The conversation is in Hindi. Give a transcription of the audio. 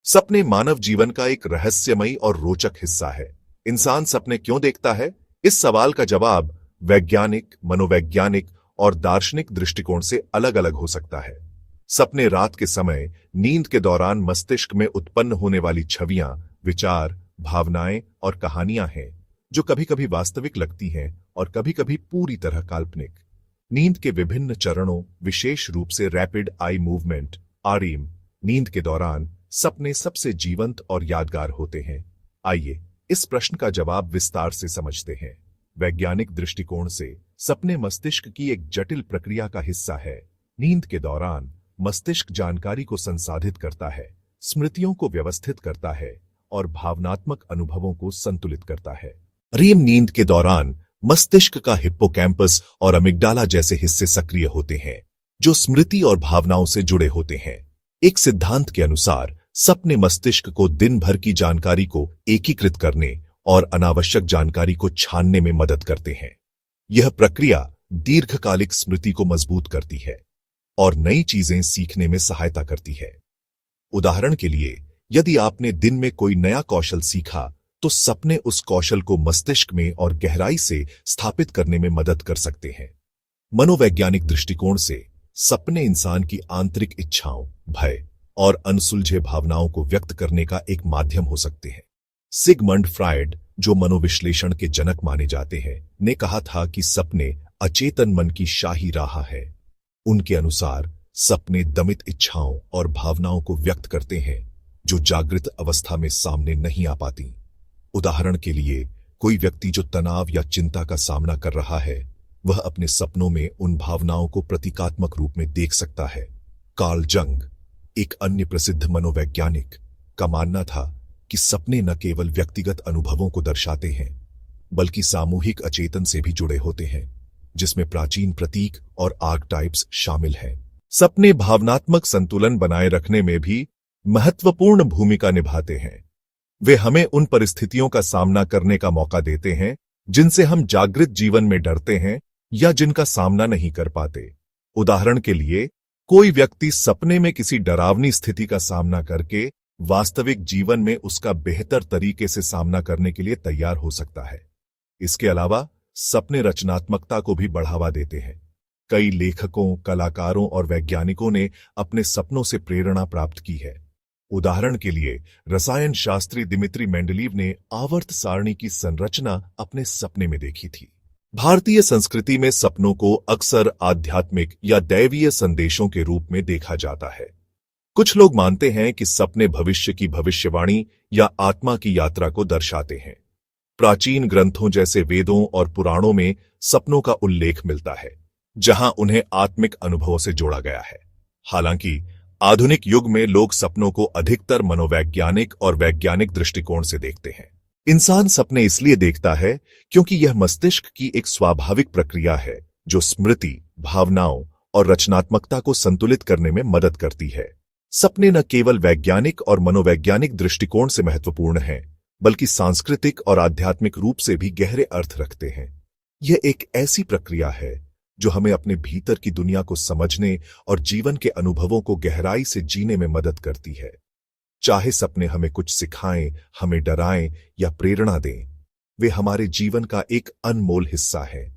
सपने मानव जीवन का एक रहस्यमयी और रोचक हिस्सा है। इंसान सपने क्यों देखता है? इस सवाल का जवाब वैज्ञानिक, मनोवैज्ञानिक और दार्शनिक दृष्टिकोण से अलग-अलग हो सकता है। सपने रात के समय नींद के दौरान मस्तिष्क में उत्पन्न होने वाली छवियां, विचार, भावनाएं और कहानियां हैं, जो कभी-कभी वास्तविक लगती हैं और कभी-कभी पूरी तरह काल्पनिक। नींद के विभिन्न चरणों, विशेष रूप से रैपिड आई मूवमेंट आरईएम, नींद के दौरान सपने सबसे जीवंत और यादगार होते हैं। आइए इस प्रश्न का जवाब विस्तार से समझते हैं। वैज्ञानिक दृष्टिकोण से सपने मस्तिष्क की एक जटिल प्रक्रिया का हिस्सा है। नींद के दौरान मस्तिष्क जानकारी को संसाधित करता है, स्मृतियों को व्यवस्थित करता है और भावनात्मक अनुभवों को संतुलित करता है। REM नींद के दौरान मस्तिष्क का हिप्पोकैम्पस और अमिग्डाला जैसे हिस्से सक्रिय होते हैं, जो स्मृति और भावनाओं से जुड़े होते हैं। एक सिद्धांत के अनुसार सपने मस्तिष्क को दिन भर की जानकारी को एकीकृत करने और अनावश्यक जानकारी को छानने में मदद करते हैं। यह प्रक्रिया दीर्घकालिक स्मृति को मजबूत करती है और नई चीजें सीखने में सहायता करती है। उदाहरण के लिए, यदि आपने दिन में कोई नया कौशल सीखा, तो सपने उस कौशल को मस्तिष्क में और गहराई से स्थापित करने में मदद कर सकते हैं। मनोवैज्ञानिक दृष्टिकोण से सपने इंसान की आंतरिक इच्छाओं, भय और अनसुलझे भावनाओं को व्यक्त करने का एक माध्यम हो सकते हैं। सिगमंड फ्रायड, जो मनोविश्लेषण के जनक माने जाते हैं, ने कहा था कि सपने अचेतन मन की शाही राह है। उनके अनुसार सपने दमित इच्छाओं और भावनाओं को व्यक्त करते हैं, जो जागृत अवस्था में सामने नहीं आ पाती। उदाहरण के लिए, कोई व्यक्ति जो तनाव या चिंता का सामना कर रहा है, वह अपने सपनों में उन भावनाओं को प्रतीकात्मक रूप में देख सकता है। कार्ल जंग, एक अन्य प्रसिद्ध मनोवैज्ञानिक, का मानना था कि सपने न केवल व्यक्तिगत अनुभवों को दर्शाते हैं, बल्कि सामूहिक अचेतन से भी जुड़े होते हैं, जिसमें प्राचीन प्रतीक और आर्कटाइप्स शामिल हैं। सपने भावनात्मक संतुलन बनाए रखने में भी महत्वपूर्ण भूमिका निभाते हैं। वे हमें उन परिस्थितियों का सामना करने का मौका देते हैं जिनसे हम जागृत जीवन में डरते हैं या जिनका सामना नहीं कर पाते। उदाहरण के लिए, कोई व्यक्ति सपने में किसी डरावनी स्थिति का सामना करके वास्तविक जीवन में उसका बेहतर तरीके से सामना करने के लिए तैयार हो सकता है। इसके अलावा सपने रचनात्मकता को भी बढ़ावा देते हैं। कई लेखकों, कलाकारों और वैज्ञानिकों ने अपने सपनों से प्रेरणा प्राप्त की है। उदाहरण के लिए, रसायन शास्त्री दिमित्री मेंडलीव ने आवर्त सारणी की संरचना अपने सपने में देखी थी। भारतीय संस्कृति में सपनों को अक्सर आध्यात्मिक या दैवीय संदेशों के रूप में देखा जाता है। कुछ लोग मानते हैं कि सपने भविष्य की भविष्यवाणी या आत्मा की यात्रा को दर्शाते हैं। प्राचीन ग्रंथों जैसे वेदों और पुराणों में सपनों का उल्लेख मिलता है, जहां उन्हें आत्मिक अनुभवों से जोड़ा गया है। हालांकि आधुनिक युग में लोग सपनों को अधिकतर मनोवैज्ञानिक और वैज्ञानिक दृष्टिकोण से देखते हैं। इंसान सपने इसलिए देखता है क्योंकि यह मस्तिष्क की एक स्वाभाविक प्रक्रिया है, जो स्मृति, भावनाओं और रचनात्मकता को संतुलित करने में मदद करती है। सपने न केवल वैज्ञानिक और मनोवैज्ञानिक दृष्टिकोण से महत्वपूर्ण हैं, बल्कि सांस्कृतिक और आध्यात्मिक रूप से भी गहरे अर्थ रखते हैं। यह एक ऐसी प्रक्रिया है जो हमें अपने भीतर की दुनिया को समझने और जीवन के अनुभवों को गहराई से जीने में मदद करती है। चाहे सपने हमें कुछ सिखाएं, हमें डराएं या प्रेरणा दें, वे हमारे जीवन का एक अनमोल हिस्सा है।